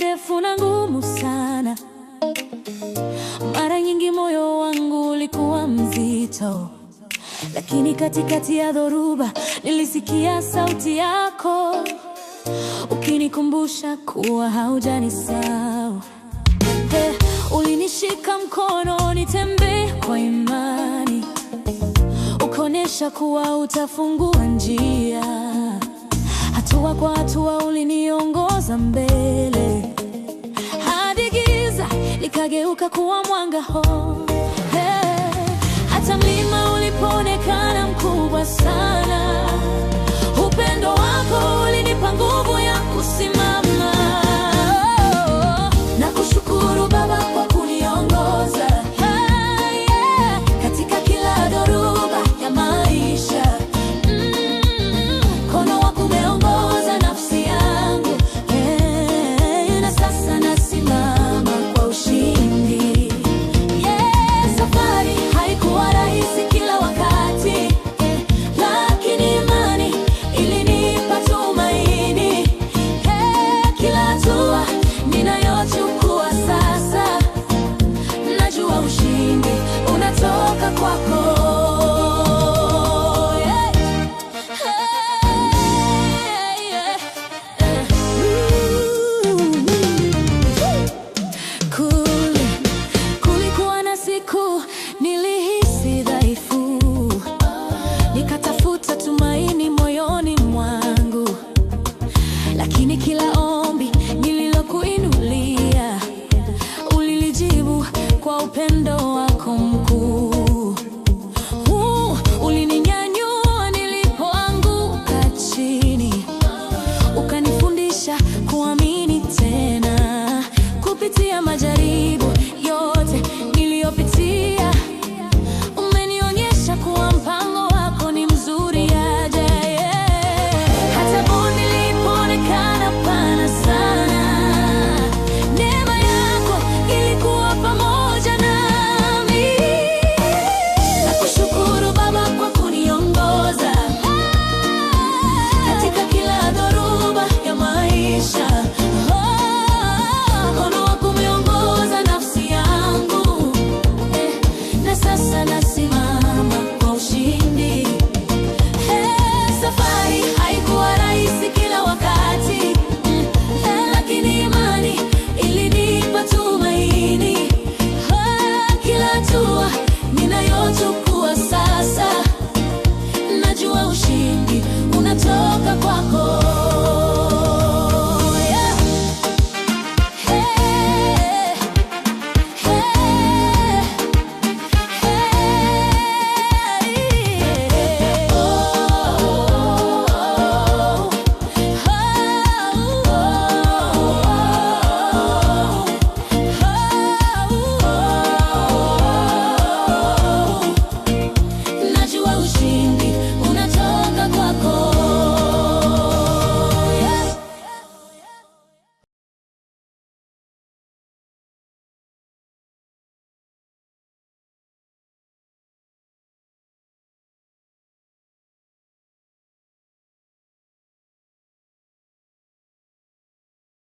ndefu na ngumu sana. Mara nyingi moyo wangu ulikuwa mzito, lakini katikati ya dhoruba nilisikia sauti yako, ukinikumbusha kuwa haujanisahau. Ulinishika mkono nitembee kwa imani, ukaonyesha kuwa utafungua njia. Hatua kwa hatua uliniongoza mbele, hadi giza likageuka kuwa mwanga. Hata mlima ulipoonekana mkubwa sana, upendo wako ulinipa nguvu ya kusimama.